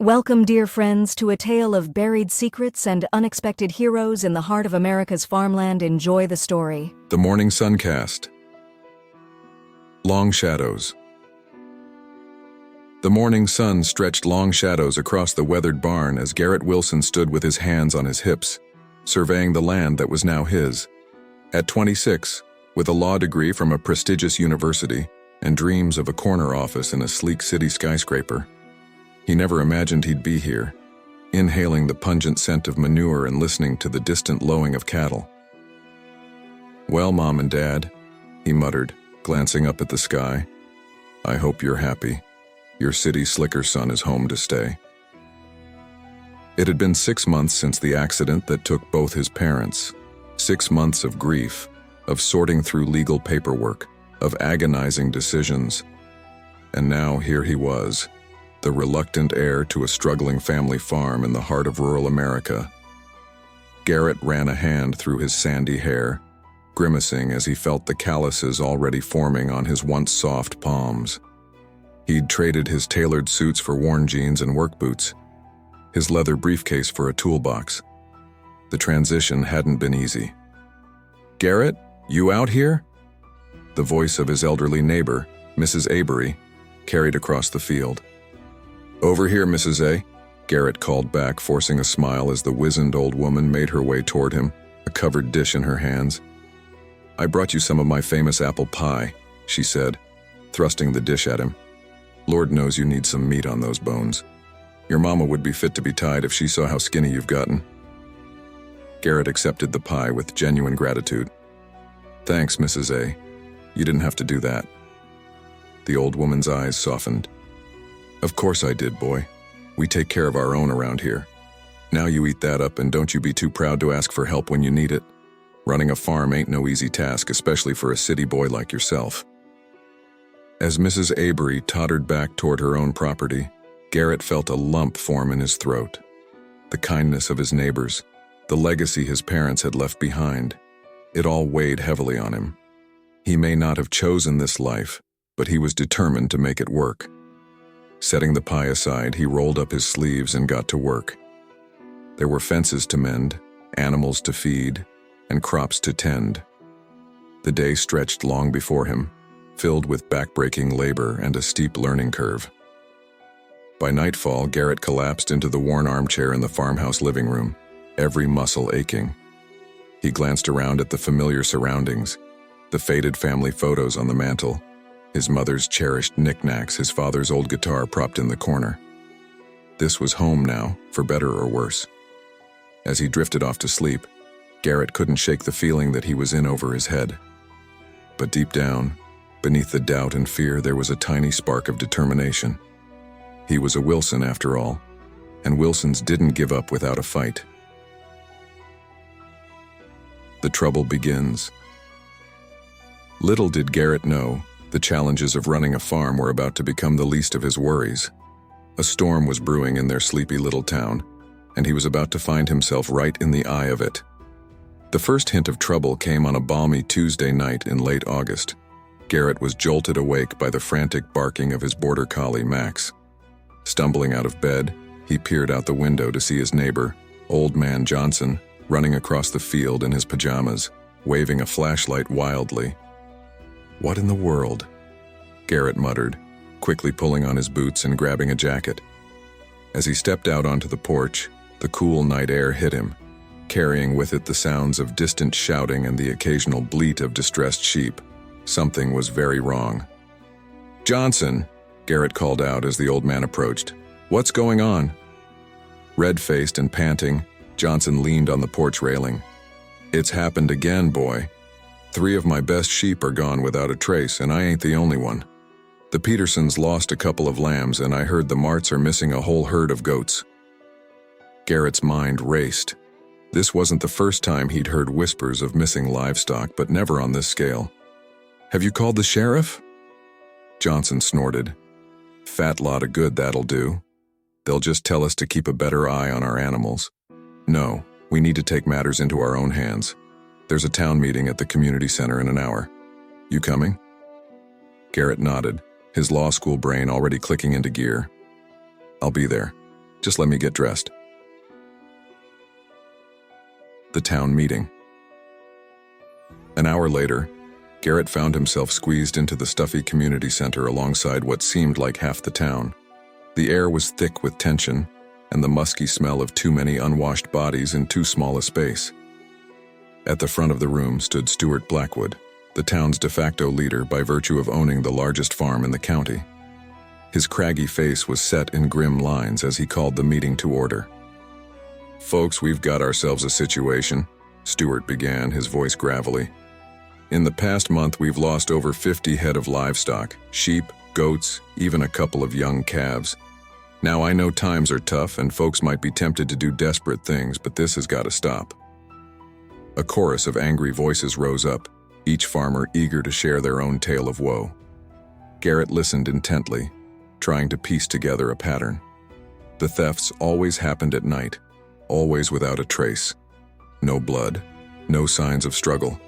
Welcome, dear friends, to a tale of buried secrets and unexpected heroes in the heart of America's farmland. Enjoy the story. The Morning Suncast. Long Shadows. The morning sun stretched long shadows across the weathered barn as Garrett Wilson stood with his hands on his hips, surveying the land that was now his. At 26, with a law degree from a prestigious university and dreams of a corner office in a sleek city skyscraper, he never imagined he'd be here, inhaling the pungent scent of manure and listening to the distant lowing of cattle. "Well, Mom and Dad," he muttered, glancing up at the sky, "I hope you're happy. Your city slicker son is home to stay." It had been 6 months since the accident that took both his parents. 6 months of grief, of sorting through legal paperwork, of agonizing decisions. And now here he was, the reluctant heir to a struggling family farm in the heart of rural America. Garrett ran a hand through his sandy hair, grimacing as he felt the calluses already forming on his once soft palms. He'd traded his tailored suits for worn jeans and work boots, his leather briefcase for a toolbox. The transition hadn't been easy. "Garrett, you out here?" The voice of his elderly neighbor, Mrs. Avery, carried across the field. "Over here, Mrs. A," Garrett called back, forcing a smile as the wizened old woman made her way toward him, a covered dish in her hands. "I brought you some of my famous apple pie," she said, thrusting the dish at him. "Lord knows you need some meat on those bones. Your mama would be fit to be tied if she saw how skinny you've gotten." Garrett accepted the pie with genuine gratitude. "Thanks, Mrs. A. You didn't have to do that." The old woman's eyes softened. "Of course I did, boy. We take care of our own around here. Now you eat that up and don't you be too proud to ask for help when you need it. Running a farm ain't no easy task, especially for a city boy like yourself." As Mrs. Avery tottered back toward her own property, Garrett felt a lump form in his throat. The kindness of his neighbors, the legacy his parents had left behind, it all weighed heavily on him. He may not have chosen this life, but he was determined to make it work. Setting the pie aside, he rolled up his sleeves and got to work. There were fences to mend, animals to feed, and crops to tend. The day stretched long before him, filled with backbreaking labor and a steep learning curve. By nightfall, Garrett collapsed into the worn armchair in the farmhouse living room, every muscle aching. He glanced around at the familiar surroundings, the faded family photos on the mantel, his mother's cherished knickknacks, his father's old guitar propped in the corner. This was home now, for better or worse. As he drifted off to sleep, Garrett couldn't shake the feeling that he was in over his head. But deep down, beneath the doubt and fear, there was a tiny spark of determination. He was a Wilson after all, and Wilsons didn't give up without a fight. The trouble begins. Little did Garrett know, the challenges of running a farm were about to become the least of his worries. A storm was brewing in their sleepy little town, and he was about to find himself right in the eye of it. The first hint of trouble came on a balmy Tuesday night in late August. Garrett was jolted awake by the frantic barking of his border collie, Max. Stumbling out of bed, he peered out the window to see his neighbor, Old Man Johnson, running across the field in his pajamas, waving a flashlight wildly. "What in the world?" Garrett muttered, quickly pulling on his boots and grabbing a jacket. As he stepped out onto the porch, the cool night air hit him, carrying with it the sounds of distant shouting and the occasional bleat of distressed sheep. Something was very wrong. "Johnson," Garrett called out as the old man approached. "What's going on?" Red-faced and panting, Johnson leaned on the porch railing. "It's happened again, boy. 3 of my best sheep are gone without a trace, and I ain't the only one. The Petersons lost a couple of lambs, and I heard the Marts are missing a whole herd of goats." Garrett's mind raced. This wasn't the first time he'd heard whispers of missing livestock, but never on this scale. "Have you called the sheriff?" Johnson snorted. "Fat lot of good that'll do. They'll just tell us to keep a better eye on our animals. No, we need to take matters into our own hands. There's a town meeting at the community center in an hour. You coming?" Garrett nodded, his law school brain already clicking into gear. "I'll be there. Just let me get dressed. The town meeting. An hour later, Garrett found himself squeezed into the stuffy community center alongside what seemed like half the town. The air was thick with tension, and the musky smell of too many unwashed bodies in too small a space. At the front of the room stood Stuart Blackwood, the town's de facto leader by virtue of owning the largest farm in the county. His craggy face was set in grim lines as he called the meeting to order. "Folks, we've got ourselves a situation," Stuart began, his voice gravelly. "In the past month, we've lost over 50 head of livestock, sheep, goats, even a couple of young calves. Now, I know times are tough and folks might be tempted to do desperate things, but this has got to stop." A chorus of angry voices rose up, each farmer eager to share their own tale of woe. Garrett listened intently, trying to piece together a pattern. The thefts always happened at night, always without a trace. No blood, no signs of struggle.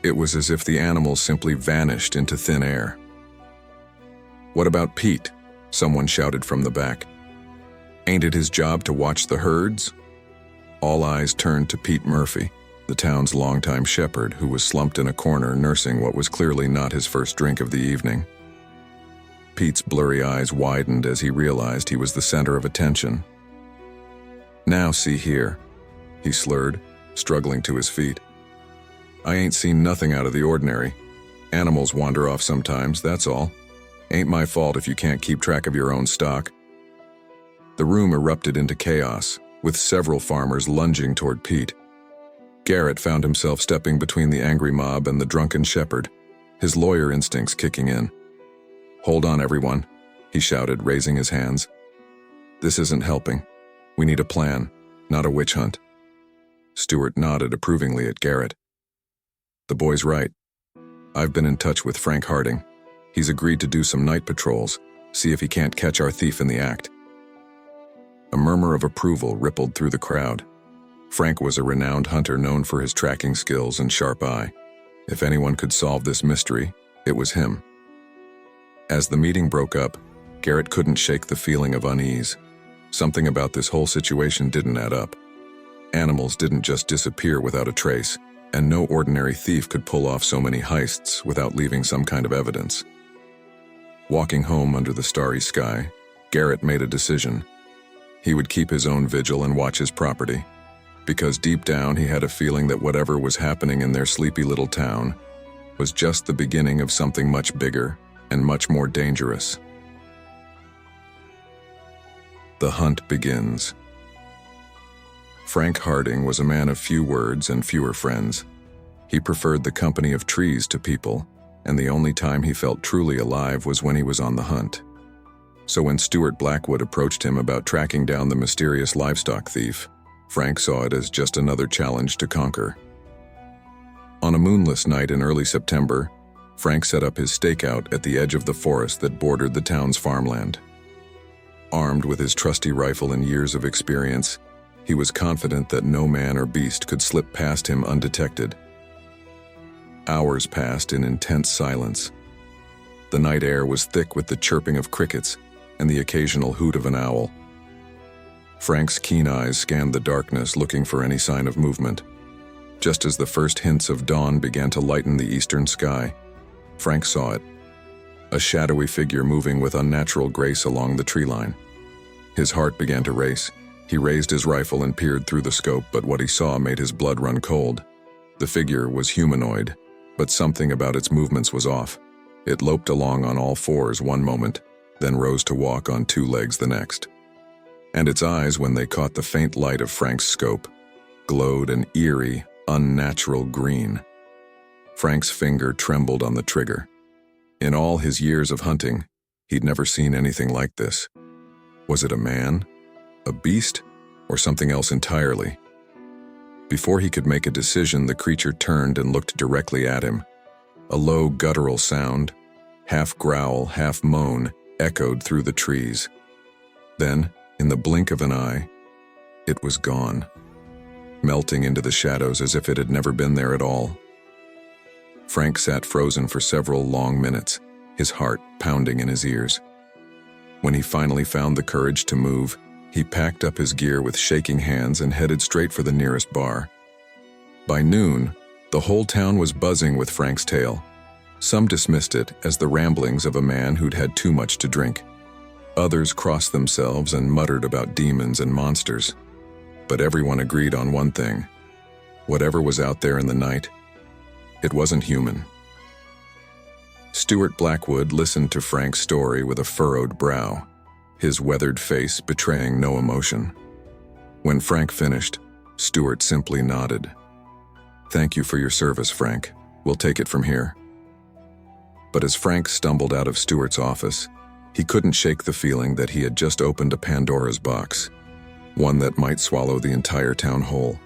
It was as if the animals simply vanished into thin air. "What about Pete?" someone shouted from the back. "Ain't it his job to watch the herds?" All eyes turned to Pete Murphy, the town's longtime shepherd who was slumped in a corner nursing what was clearly not his first drink of the evening. Pete's blurry eyes widened as he realized he was the center of attention. "Now see here," he slurred, struggling to his feet. "I ain't seen nothing out of the ordinary. Animals wander off sometimes, that's all. Ain't my fault if you can't keep track of your own stock." The room erupted into chaos, with several farmers lunging toward Pete. Garrett found himself stepping between the angry mob and the drunken shepherd, his lawyer instincts kicking in. "Hold on, everyone," he shouted, raising his hands. "This isn't helping. We need a plan, not a witch hunt." Stuart nodded approvingly at Garrett. "The boy's right. I've been in touch with Frank Harding. He's agreed to do some night patrols, see if he can't catch our thief in the act." A murmur of approval rippled through the crowd. Frank was a renowned hunter known for his tracking skills and sharp eye. If anyone could solve this mystery, it was him. As the meeting broke up, Garrett couldn't shake the feeling of unease. Something about this whole situation didn't add up. Animals didn't just disappear without a trace, and no ordinary thief could pull off so many heists without leaving some kind of evidence. Walking home under the starry sky, Garrett made a decision. He would keep his own vigil and watch his property, because deep down he had a feeling that whatever was happening in their sleepy little town was just the beginning of something much bigger and much more dangerous. The hunt begins. Frank Harding was a man of few words and fewer friends. He preferred the company of trees to people, and the only time he felt truly alive was when he was on the hunt. So when Stuart Blackwood approached him about tracking down the mysterious livestock thief, Frank saw it as just another challenge to conquer. On a moonless night in early September, Frank set up his stakeout at the edge of the forest that bordered the town's farmland. Armed with his trusty rifle and years of experience, he was confident that no man or beast could slip past him undetected. Hours passed in intense silence. The night air was thick with the chirping of crickets and the occasional hoot of an owl. Frank's keen eyes scanned the darkness looking for any sign of movement. Just as the first hints of dawn began to lighten the eastern sky, Frank saw it. A shadowy figure moving with unnatural grace along the tree line. His heart began to race. He raised his rifle and peered through the scope, but what he saw made his blood run cold. The figure was humanoid, but something about its movements was off. It loped along on all fours one moment, then rose to walk on two legs the next. And its eyes, when they caught the faint light of Frank's scope, glowed an eerie, unnatural green. Frank's finger trembled on the trigger. In all his years of hunting, he'd never seen anything like this. Was it a man, a beast, or something else entirely? Before he could make a decision, the creature turned and looked directly at him. A low guttural sound, half growl, half moan, echoed through the trees. Then, in the blink of an eye, it was gone, melting into the shadows as if it had never been there at all. Frank sat frozen for several long minutes, his heart pounding in his ears. When he finally found the courage to move, He packed up his gear with shaking hands and headed straight for the nearest bar. By noon, the whole town was buzzing with Frank's tale. Some dismissed it as the ramblings of a man who'd had too much to drink. Others crossed themselves and muttered about demons and monsters. But everyone agreed on one thing. Whatever was out there in the night, it wasn't human. Stuart Blackwood listened to Frank's story with a furrowed brow, his weathered face betraying no emotion. When Frank finished, Stuart simply nodded. "Thank you for your service, Frank. We'll take it from here." But as Frank stumbled out of Stuart's office, he couldn't shake the feeling that he had just opened a Pandora's box, one that might swallow the entire town whole.